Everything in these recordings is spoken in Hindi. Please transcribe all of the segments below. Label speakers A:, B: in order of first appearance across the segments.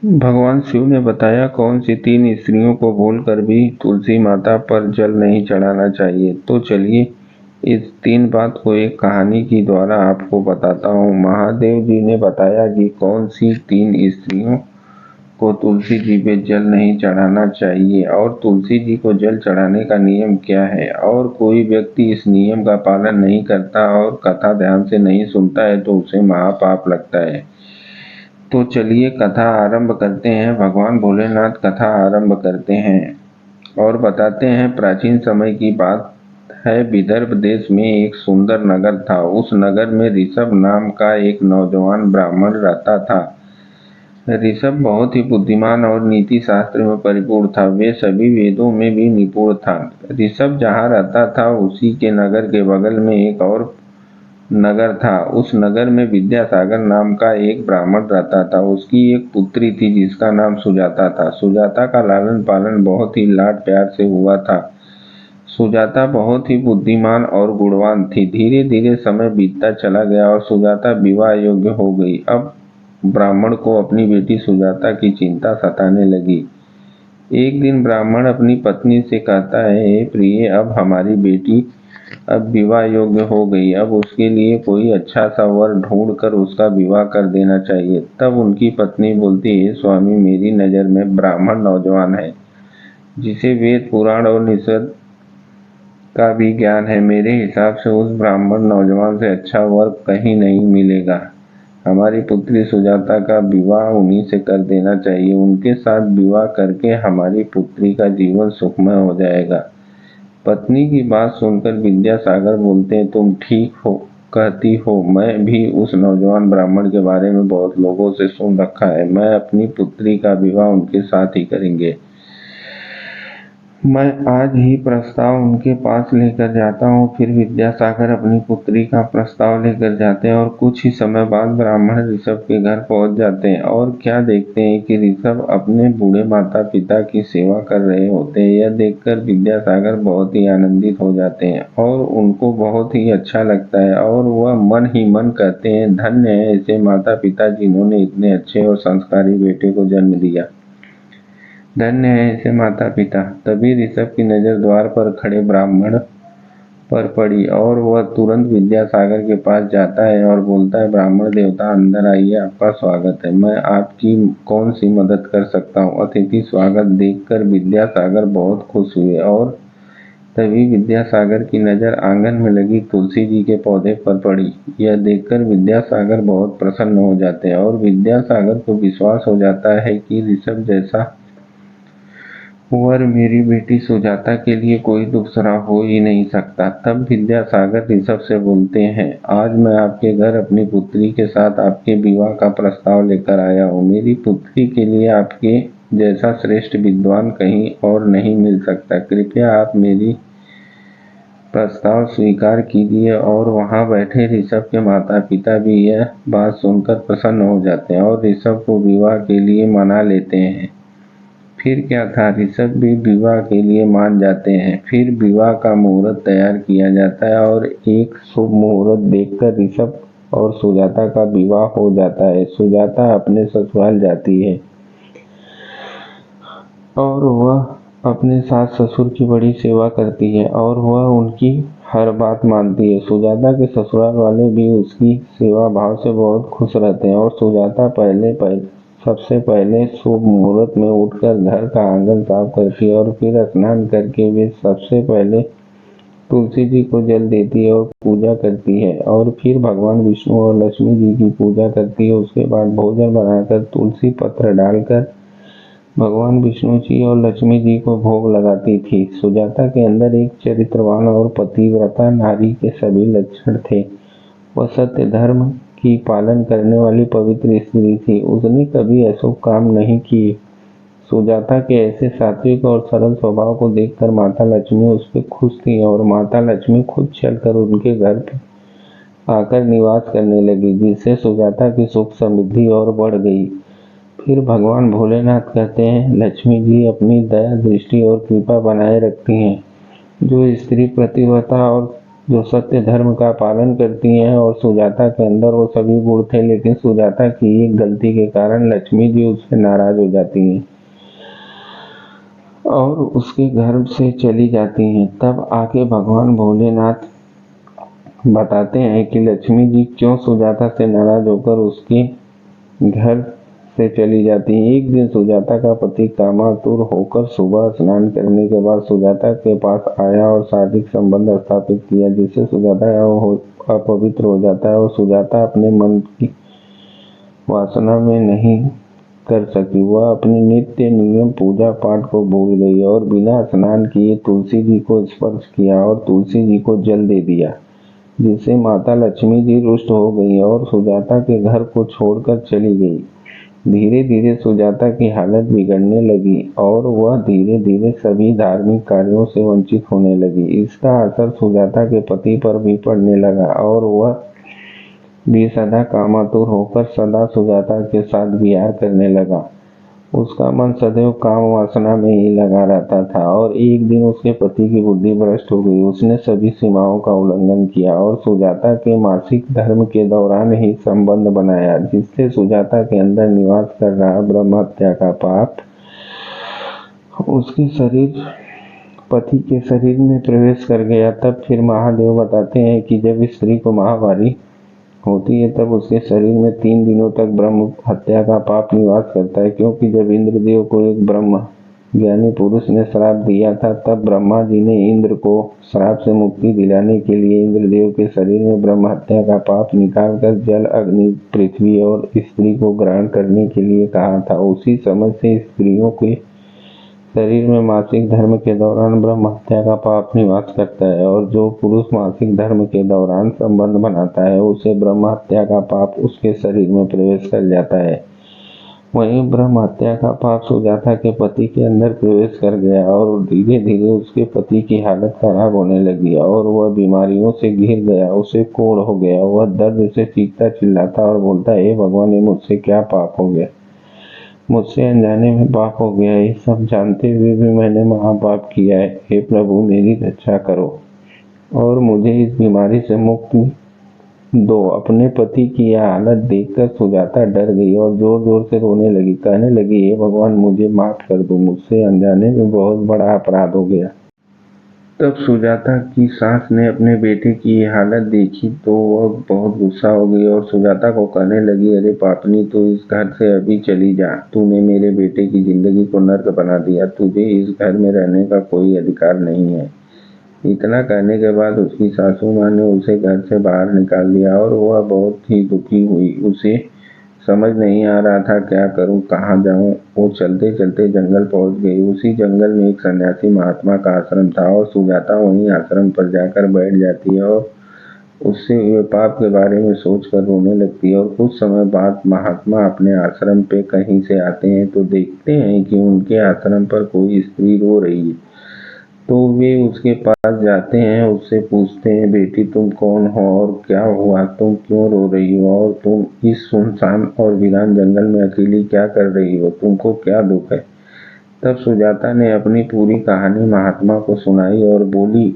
A: भगवान शिव ने बताया कौन सी 3 स्त्रियों को भूलकर भी तुलसी माता पर जल नहीं चढ़ाना चाहिए। तो चलिए इस 3 बात को एक कहानी के द्वारा आपको बताता हूँ। महादेव जी ने बताया कि कौन सी 3 स्त्रियों को तुलसी जी पे जल नहीं चढ़ाना चाहिए और तुलसी जी को जल चढ़ाने का नियम क्या है। और कोई व्यक्ति इस नियम का पालन नहीं करता और कथा ध्यान से नहीं सुनता है तो उसे महापाप लगता है। तो चलिए कथा आरंभ करते हैं। भगवान भोलेनाथ कथा आरंभ करते हैं और बताते हैं प्राचीन समय की बात है। विदर्भ देश में एक सुंदर नगर था। उस नगर में ऋषभ नाम का एक नौजवान ब्राह्मण रहता था। ऋषभ बहुत ही बुद्धिमान और नीति शास्त्र में परिपूर्ण था। वे सभी वेदों में भी निपुण था। ऋषभ जहाँ रहता था उसी के नगर के बगल में एक और नगर था। उस नगर में विद्यासागर नाम का एक ब्राह्मण रहता था। उसकी एक पुत्री थी जिसका नाम सुजाता था। सुजाता का लालन पालन बहुत ही लाड प्यार से हुआ था। सुजाता बहुत ही बुद्धिमान और गुणवान थी। धीरे धीरे समय बीतता चला गया और सुजाता विवाह योग्य हो गई। अब ब्राह्मण को अपनी बेटी सुजाता की चिंता सताने लगी। एक दिन ब्राह्मण अपनी पत्नी से कहता है, हे प्रिय, अब हमारी बेटी अब विवाह योग्य हो गई। अब उसके लिए कोई अच्छा सा वर ढूंढ कर उसका विवाह कर देना चाहिए। तब उनकी पत्नी बोलती है, स्वामी, मेरी नज़र में ब्राह्मण नौजवान है जिसे वेद पुराण और निषद का भी ज्ञान है। मेरे हिसाब से उस ब्राह्मण नौजवान से अच्छा वर कहीं नहीं मिलेगा। हमारी पुत्री सुजाता का विवाह उन्हीं से कर देना चाहिए। उनके साथ विवाह करके हमारी पुत्री का जीवन सुखमय हो जाएगा। पत्नी की बात सुनकर विद्यासागर बोलते हैं, तुम ठीक हो कहती हो। मैं भी उस नौजवान ब्राह्मण के बारे में बहुत लोगों से सुन रखा है। मैं अपनी पुत्री का विवाह उनके साथ ही करेंगे। मैं आज ही प्रस्ताव उनके पास लेकर जाता हूँ। फिर विद्यासागर अपनी पुत्री का प्रस्ताव लेकर जाते हैं और कुछ ही समय बाद ब्राह्मण ऋषभ के घर पहुँच जाते हैं और क्या देखते हैं कि ऋषभ अपने बूढ़े माता पिता की सेवा कर रहे होते हैं। यह देखकर विद्यासागर बहुत ही आनंदित हो जाते हैं और उनको बहुत ही अच्छा लगता है और वह मन ही मन कहते हैं, धन्य है ऐसे माता पिता जिन्होंने इतने अच्छे और संस्कारी बेटे को जन्म दिया। धन्य है ऐसे माता पिता। तभी ऋषभ की नजर द्वार पर खड़े ब्राह्मण पर पड़ी और वह तुरंत विद्यासागर के पास जाता है और बोलता है, ब्राह्मण देवता, अंदर आइए, आपका स्वागत है। मैं आपकी कौन सी मदद कर सकता हूँ। अतिथि स्वागत देखकर विद्यासागर बहुत खुश हुए और तभी विद्यासागर की नजर आंगन में लगी तुलसी जी के पौधे पर पड़ी। यह देखकर विद्यासागर बहुत प्रसन्न हो जाते हैं और विद्यासागर को विश्वास हो जाता है कि ऋषभ जैसा वर मेरी बेटी सुजाता के लिए कोई दूसरा हो ही नहीं सकता। तब विद्यासागर ऋषभ से बोलते हैं, आज मैं आपके घर अपनी पुत्री के साथ आपके विवाह का प्रस्ताव लेकर आया हूँ। मेरी पुत्री के लिए आपके जैसा श्रेष्ठ विद्वान कहीं और नहीं मिल सकता। कृपया आप मेरी प्रस्ताव स्वीकार कीजिए। और वहां बैठे ऋषभ के माता पिता भी यह बात सुनकर प्रसन्न हो जाते हैं और ऋषभ को विवाह के लिए मना लेते हैं। फिर क्या था, ऋषभ भी विवाह के लिए मान जाते हैं। फिर विवाह का मुहूर्त तैयार किया जाता है और एक शुभ मुहूर्त देखकर ऋषभ और सुजाता का विवाह हो जाता है। सुजाता अपने ससुराल जाती है और वह अपने सास ससुर की बड़ी सेवा करती है और वह उनकी हर बात मानती है। सुजाता के ससुराल वाले भी उसकी सेवा भाव से बहुत खुश रहते हैं और सुजाता सबसे पहले शुभ मुहूर्त में उठकर घर का आंगन साफ करती है और फिर स्नान करके वे सबसे पहले तुलसी जी को जल देती है और पूजा करती है और फिर भगवान विष्णु और लक्ष्मी जी की पूजा करती है। उसके बाद भोजन बनाकर तुलसी पत्र डालकर भगवान विष्णु जी और लक्ष्मी जी को भोग लगाती थी। सुजाता के अंदर एक चरित्रवान और पतिव्रता नारी के सभी लक्षण थे। वह सत्य धर्म की पालन करने वाली पवित्र स्त्री थी। उसने कभी अशुभ काम नहीं किए। सुजाता के ऐसे सात्विक और सरल स्वभाव को देखकर माता लक्ष्मी उस पर खुश थी और माता लक्ष्मी खुद चलकर उनके घर आकर निवास करने लगी, जिससे सुजाता की सुख समृद्धि और बढ़ गई। फिर भगवान भोलेनाथ कहते हैं, लक्ष्मी जी अपनी दया दृष्टि और कृपा बनाए रखती हैं। जो स्त्री पतिव्रता और जो सत्य धर्म का पालन करती हैं। और सुजाता के अंदर वो सभी गुण थे, लेकिन सुजाता की एक गलती के कारण लक्ष्मी जी उससे नाराज हो जाती हैं और उसके घर से चली जाती हैं। तब आके भगवान भोलेनाथ बताते हैं कि लक्ष्मी जी क्यों सुजाता से नाराज होकर उसके घर से चली जाती है। एक दिन सुजाता का पति कामातुर होकर सुबह स्नान करने के बाद सुजाता के पास आया और शारीरिक संबंध स्थापित किया, जिससे सुजाता अपवित्र हो जाता है और सुजाता अपने मन की वासना में नहीं कर सकी। वह अपने नित्य नियम पूजा पाठ को भूल गई और बिना स्नान किए तुलसी जी को स्पर्श किया और तुलसी जी को जल दे दिया, जिससे माता लक्ष्मी जी रुष्ट हो गई और सुजाता के घर को छोड़कर चली गई। धीरे धीरे सुजाता की हालत बिगड़ने लगी और वह धीरे धीरे सभी धार्मिक कार्यों से वंचित होने लगी। इसका असर सुजाता के पति पर भी पड़ने लगा और वह भी सदा कामातुर होकर सदा सुजाता के साथ विहार करने लगा। उसका मन सदैव काम वासना में ही लगा रहता था और एक दिन उसके पति की बुद्धि भ्रष्ट हो गई। उसने सभी सीमाओं का उल्लंघन किया और सुजाता के मासिक धर्म के दौरान ही संबंध बनाया, जिससे सुजाता के अंदर निवास कर रहा ब्रह्म हत्या का पाप उसके पति के शरीर में प्रवेश कर गया। तब फिर महादेव बताते हैं कि जब स्त्री को माहवारी होती है तब उसके शरीर में 3 दिनों तक ब्रह्म हत्या का पाप निवास करता है, क्योंकि जब इंद्रदेव को एक ब्रह्म ज्ञानी पुरुष ने श्राप दिया था, तब ब्रह्मा जी ने इंद्र को श्राप से मुक्ति दिलाने के लिए इंद्रदेव के शरीर में ब्रह्म हत्या का पाप निकालकर जल, अग्नि, पृथ्वी और स्त्री को ग्रहण करने के लिए कहा था। उसी समय से स्त्रियों के शरीर में मासिक धर्म के दौरान ब्रह्म हत्या का पाप निवास करता है और जो पुरुष मासिक धर्म के दौरान संबंध बनाता है उसे ब्रह्म हत्या का पाप उसके शरीर में प्रवेश कर जाता है। वहीं ब्रह्म हत्या का पाप सुजाता के पति के अंदर प्रवेश कर गया और धीरे धीरे उसके पति की हालत खराब होने लगी और वह बीमारियों से घिर गया, उसे कोढ़ हो गया। वह दर्द से चीखता चिल्लाता और बोलता, हे भगवान, ये मुझसे क्या पाप हो गया, मुझसे अनजाने में पाप हो गया, ये सब जानते हुए भी मैंने महापाप किया है। हे प्रभु, मेरी रक्षा करो और मुझे इस बीमारी से मुक्ति दो। अपने पति की यह हालत देखकर सुजाता डर गई और जोर जोर से रोने लगी, कहने लगी, हे भगवान, मुझे माफ कर दो, मुझसे अनजाने में बहुत बड़ा अपराध हो गया। तब सुजाता की सास ने अपने बेटे की ये हालत देखी तो वह बहुत गुस्सा हो गई और सुजाता को कहने लगी, अरे पापनी, तू इस घर से अभी चली जा। तूने मेरे बेटे की जिंदगी को नर्क बना दिया, तुझे इस घर में रहने का कोई अधिकार नहीं है। इतना कहने के बाद उसकी सासू माँ ने उसे घर से बाहर निकाल दिया और वह बहुत ही दुखी हुई। उसे समझ नहीं आ रहा था क्या करूं, कहाँ जाऊं। वो चलते चलते जंगल पहुंच गई। उसी जंगल में एक सन्यासी महात्मा का आश्रम था और सुजाता वहीं आश्रम पर जाकर बैठ जाती है और उससे हुए पाप के बारे में सोचकर रोने लगती है। और कुछ समय बाद महात्मा अपने आश्रम पे कहीं से आते हैं तो देखते हैं कि उनके आश्रम पर कोई स्त्री रो रही है। तो वे उसके पास जाते हैं, उससे पूछते हैं, बेटी, तुम कौन हो और क्या हुआ, तुम क्यों रो रही हो और तुम इस सुनसान और वीरान जंगल में अकेली क्या कर रही हो, तुमको क्या दुख है। तब सुजाता ने अपनी पूरी कहानी महात्मा को सुनाई और बोली,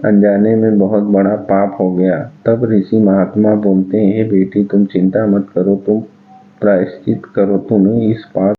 A: अनजाने में बहुत बड़ा पाप हो गया। तब ऋषि महात्मा बोलते हैं, हे बेटी, तुम चिंता मत करो, तुम प्रायश्चित करो, तुम्हें इस पाप